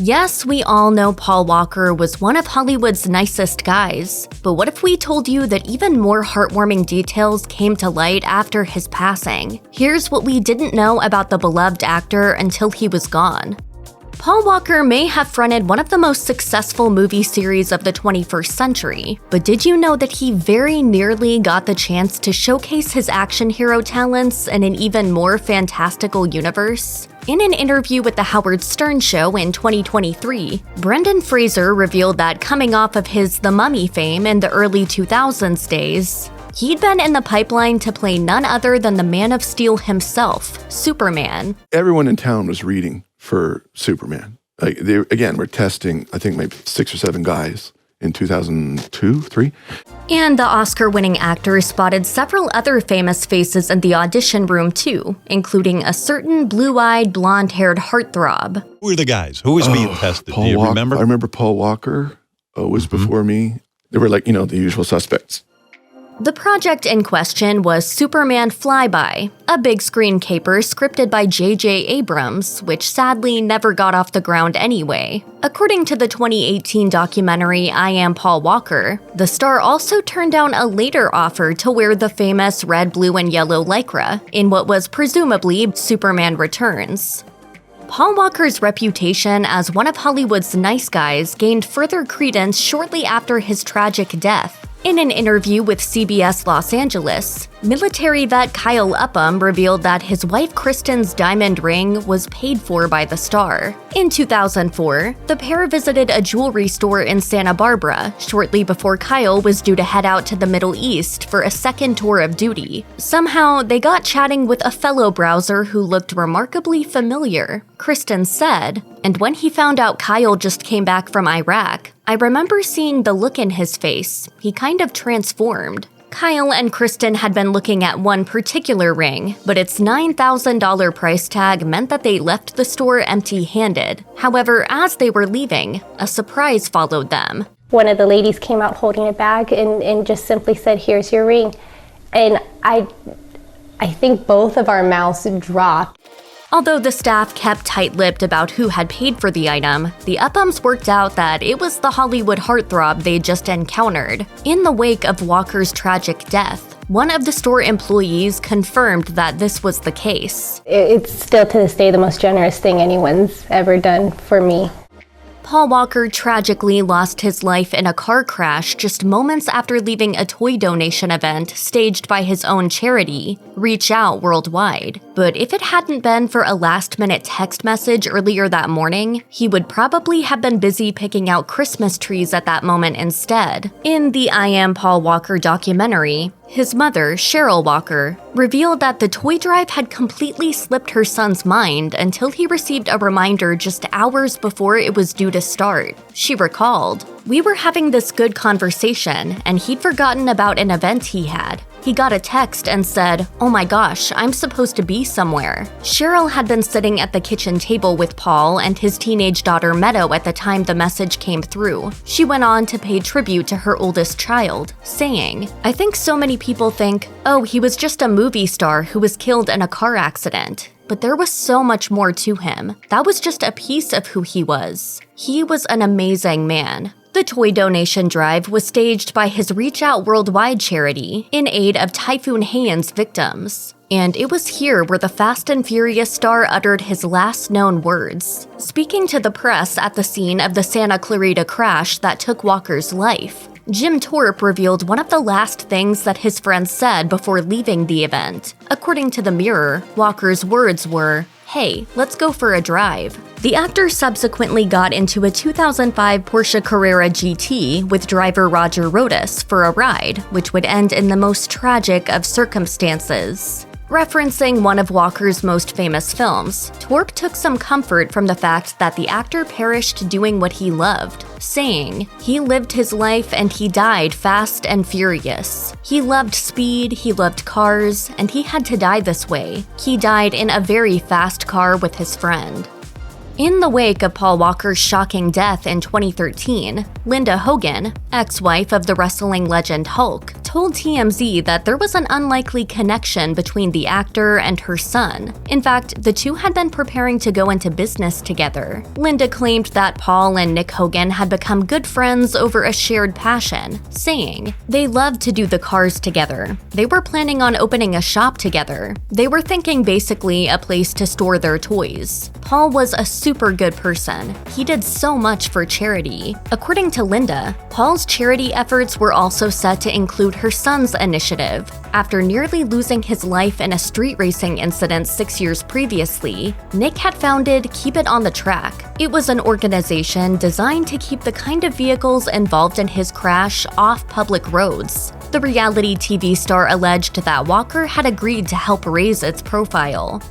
Yes, we all know Paul Walker was one of Hollywood's nicest guys, but what if we told you that even more heartwarming details came to light after his passing? Here's what we didn't know about the beloved actor until he was gone. Paul Walker may have fronted one of the most successful movie series of the 21st century, but did you know that he very nearly got the chance to showcase his action hero talents in an even more fantastical universe? In an interview with The Howard Stern Show in 2023, Brendan Fraser revealed that coming off of his The Mummy fame in the early 2000s days, he'd been in the pipeline to play none other than the Man of Steel himself, Superman. Everyone in town was reading for Superman. They were testing, I think maybe 6 or 7 guys in 2002, 3. And the Oscar-winning actor spotted several other famous faces in the audition room too, including a certain blue-eyed, blonde-haired heartthrob. Who are the guys? Who was being tested? Paul Do you Walker. remember? I remember Paul Walker was before me. They were like, the usual suspects. The project in question was Superman Flyby, a big screen caper scripted by J.J. Abrams, which sadly never got off the ground anyway. According to the 2018 documentary I Am Paul Walker, the star also turned down a later offer to wear the famous red, blue, and yellow lycra in what was presumably Superman Returns. Paul Walker's reputation as one of Hollywood's nice guys gained further credence shortly after his tragic death. In an interview with CBS Los Angeles, military vet Kyle Upham revealed that his wife Kristen's diamond ring was paid for by the star. In 2004, the pair visited a jewelry store in Santa Barbara shortly before Kyle was due to head out to the Middle East for a second tour of duty. Somehow, they got chatting with a fellow browser who looked remarkably familiar. Kristen said, "And when he found out Kyle just came back from Iraq, I remember seeing the look in his face. He kind of transformed." Kyle and Kristen had been looking at one particular ring, but its $9,000 price tag meant that they left the store empty-handed. However, as they were leaving, a surprise followed them. One of the ladies came out holding a bag and just simply said, "Here's your ring." And I think both of our mouths dropped. Although the staff kept tight-lipped about who had paid for the item, the Uphams worked out that it was the Hollywood heartthrob they'd just encountered. In the wake of Walker's tragic death, one of the store employees confirmed that this was the case. It's still to this day the most generous thing anyone's ever done for me. Paul Walker tragically lost his life in a car crash just moments after leaving a toy donation event staged by his own charity, Reach Out Worldwide. But if it hadn't been for a last-minute text message earlier that morning, he would probably have been busy picking out Christmas trees at that moment instead. In the I Am Paul Walker documentary, his mother, Cheryl Walker, revealed that the toy drive had completely slipped her son's mind until he received a reminder just hours before it was due to start. She recalled, "We were having this good conversation, and he'd forgotten about an event he had. He got a text and said, 'Oh my gosh, I'm supposed to be somewhere.'" Cheryl had been sitting at the kitchen table with Paul and his teenage daughter Meadow at the time the message came through. She went on to pay tribute to her oldest child, saying, "I think so many people think, oh, he was just a movie star who was killed in a car accident. But there was so much more to him. That was just a piece of who he was. He was an amazing man." The toy donation drive was staged by his Reach Out Worldwide charity in aid of Typhoon Haiyan's victims. And it was here where the Fast and Furious star uttered his last known words. Speaking to the press at the scene of the Santa Clarita crash that took Walker's life, Jim Thorpe revealed one of the last things that his friends said before leaving the event. According to the Mirror, Walker's words were, "Hey, let's go for a drive." The actor subsequently got into a 2005 Porsche Carrera GT with driver Roger Rodas for a ride, which would end in the most tragic of circumstances. Referencing one of Walker's most famous films, Thorpe took some comfort from the fact that the actor perished doing what he loved, saying, "He lived his life and he died fast and furious. He loved speed, he loved cars, and he had to die this way. He died in a very fast car with his friend." In the wake of Paul Walker's shocking death in 2013, Linda Hogan, ex-wife of the wrestling legend Hulk, told TMZ that there was an unlikely connection between the actor and her son. In fact, the two had been preparing to go into business together. Linda claimed that Paul and Nick Hogan had become good friends over a shared passion, saying, "They loved to do the cars together. They were planning on opening a shop together. They were thinking basically a place to store their toys. Paul was a super good person. He did so much for charity." According to Linda, Paul's charity efforts were also set to include her son's initiative. After nearly losing his life in a street racing incident 6 years previously, Nick had founded Keep It on the Track. It was an organization designed to keep the kind of vehicles involved in his crash off public roads. The reality TV star alleged that Walker had agreed to help raise its profile.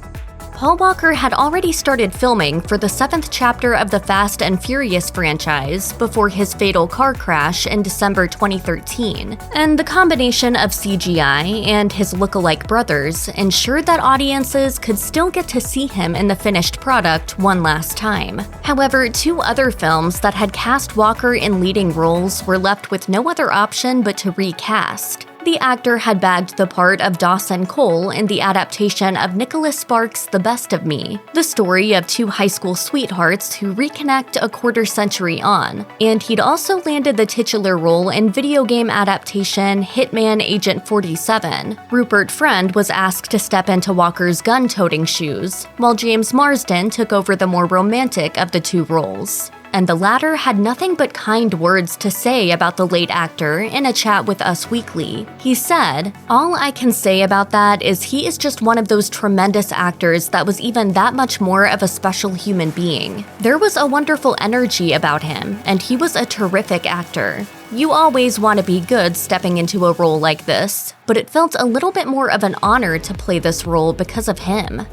Paul Walker had already started filming for the 7th chapter of the Fast and Furious franchise before his fatal car crash in December 2013, and the combination of CGI and his look-alike brothers ensured that audiences could still get to see him in the finished product one last time. However, 2 other films that had cast Walker in leading roles were left with no other option but to recast. The actor had bagged the part of Dawson Cole in the adaptation of Nicholas Sparks' The Best of Me, the story of 2 high school sweethearts who reconnect a quarter-century on, and he'd also landed the titular role in video game adaptation Hitman Agent 47. Rupert Friend was asked to step into Walker's gun-toting shoes, while James Marsden took over the more romantic of the 2 roles. And the latter had nothing but kind words to say about the late actor in a chat with Us Weekly. He said, "All I can say about that is he is just one of those tremendous actors that was even that much more of a special human being. There was a wonderful energy about him, and he was a terrific actor. You always want to be good stepping into a role like this, but it felt a little bit more of an honor to play this role because of him."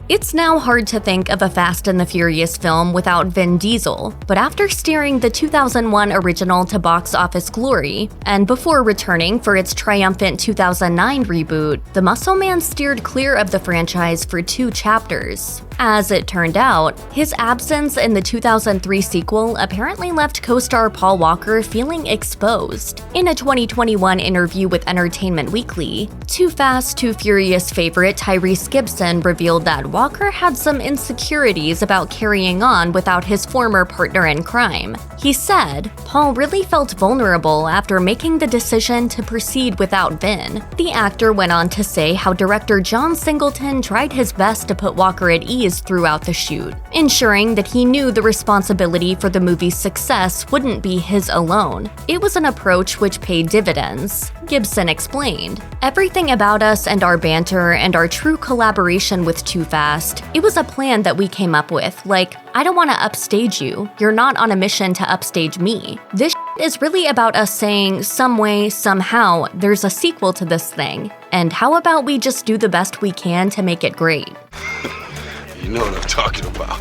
It's now hard to think of a Fast and the Furious film without Vin Diesel, but after steering the 2001 original to box office glory, and before returning for its triumphant 2009 reboot, the Muscle Man steered clear of the franchise for 2 chapters. As it turned out, his absence in the 2003 sequel apparently left co-star Paul Walker feeling exposed. In a 2021 interview with Entertainment Weekly, Too Fast, Too Furious favorite Tyrese Gibson revealed that Walker had some insecurities about carrying on without his former partner in crime. He said, "Paul really felt vulnerable after making the decision to proceed without Vin." The actor went on to say how director John Singleton tried his best to put Walker at ease throughout the shoot, ensuring that he knew the responsibility for the movie's success wouldn't be his alone. It was an approach which paid dividends. Gibson explained, "Everything about us and our banter and our true collaboration with Too Fast, it was a plan that we came up with. Like, I don't want to upstage you. You're not on a mission to upstage me. This is really about us saying, some way, somehow, there's a sequel to this thing. And how about we just do the best we can to make it great?" You know what I'm talking about.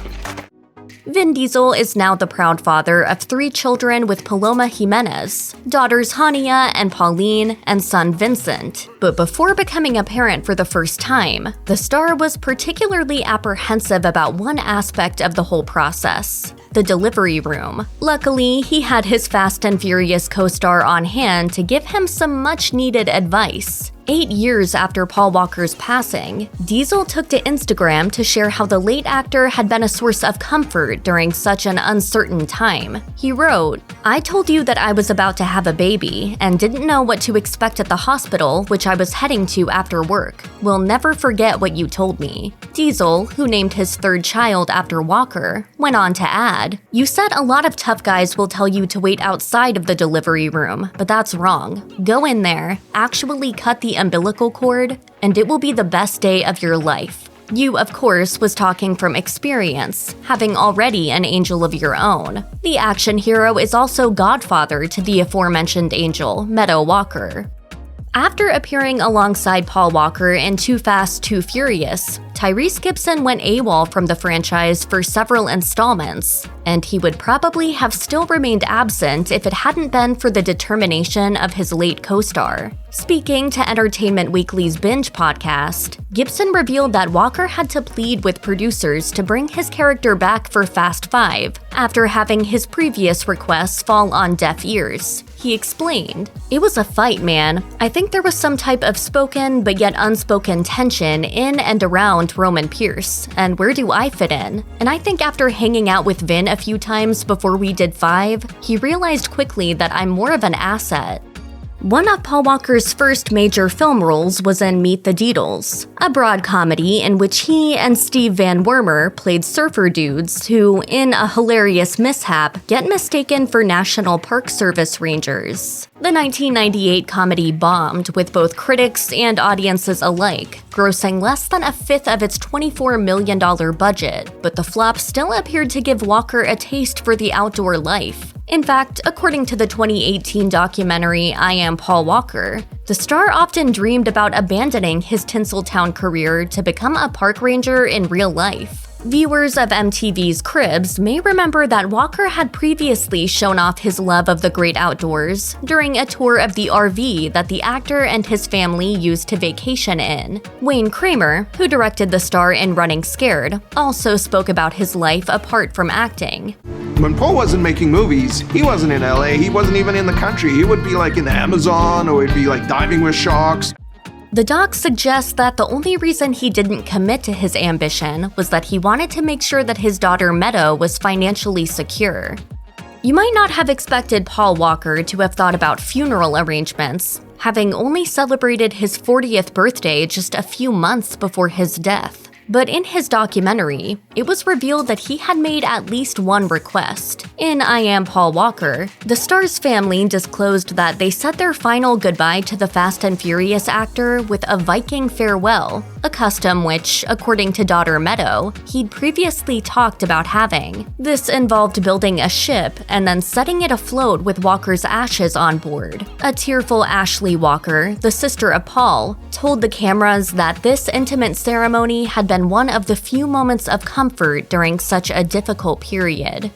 Vin Diesel is now the proud father of 3 children with Paloma Jimenez, daughters Hania and Pauline, and son Vincent. But before becoming a parent for the first time, the star was particularly apprehensive about one aspect of the whole process: the delivery room. Luckily, he had his Fast and Furious co-star on hand to give him some much-needed advice. 8 years after Paul Walker's passing, Diesel took to Instagram to share how the late actor had been a source of comfort during such an uncertain time. He wrote, "I told you that I was about to have a baby and didn't know what to expect at the hospital, which I was heading to after work. Will never forget what you told me." Diesel, who named his 3rd child after Walker, went on to add, "You said a lot of tough guys will tell you to wait outside of the delivery room, but that's wrong. Go in there, actually cut the umbilical cord, and it will be the best day of your life." You, of course, was talking from experience, having already an angel of your own. The action hero is also godfather to the aforementioned angel, Meadow Walker. After appearing alongside Paul Walker in Too Fast, Too Furious, Tyrese Gibson went AWOL from the franchise for several installments, and he would probably have still remained absent if it hadn't been for the determination of his late co-star. Speaking to Entertainment Weekly's Binge podcast, Gibson revealed that Walker had to plead with producers to bring his character back for Fast 5, after having his previous requests fall on deaf ears. He explained, "It was a fight, man. I think there was some type of spoken but yet unspoken tension in and around Roman Pierce, and where do I fit in? And I think after hanging out with Vin a few times before we did 5, he realized quickly that I'm more of an asset." One of Paul Walker's first major film roles was in Meet the Deedles, a broad comedy in which he and Steve Van Wormer played surfer dudes who, in a hilarious mishap, get mistaken for National Park Service rangers. The 1998 comedy bombed with both critics and audiences alike, grossing less than a fifth of its $24 million budget, but the flop still appeared to give Walker a taste for the outdoor life. In fact, according to the 2018 documentary I Am Paul Walker, the star often dreamed about abandoning his Tinseltown career to become a park ranger in real life. Viewers of MTV's Cribs may remember that Walker had previously shown off his love of the great outdoors during a tour of the RV that the actor and his family used to vacation in. Wayne Kramer, who directed the star in Running Scared, also spoke about his life apart from acting. When Paul wasn't making movies, he wasn't in LA, he wasn't even in the country. He would be like in the Amazon, or he'd be like diving with sharks. The doc suggests that the only reason he didn't commit to his ambition was that he wanted to make sure that his daughter Meadow was financially secure. You might not have expected Paul Walker to have thought about funeral arrangements, having only celebrated his 40th birthday just a few months before his death. But in his documentary, it was revealed that he had made at least one request. In I Am Paul Walker, the star's family disclosed that they said their final goodbye to the Fast and Furious actor with a Viking farewell, a custom which, according to daughter Meadow, he'd previously talked about having. This involved building a ship and then setting it afloat with Walker's ashes on board. A tearful Ashley Walker, the sister of Paul, told the cameras that this intimate ceremony had been one of the few moments of comfort during such a difficult period.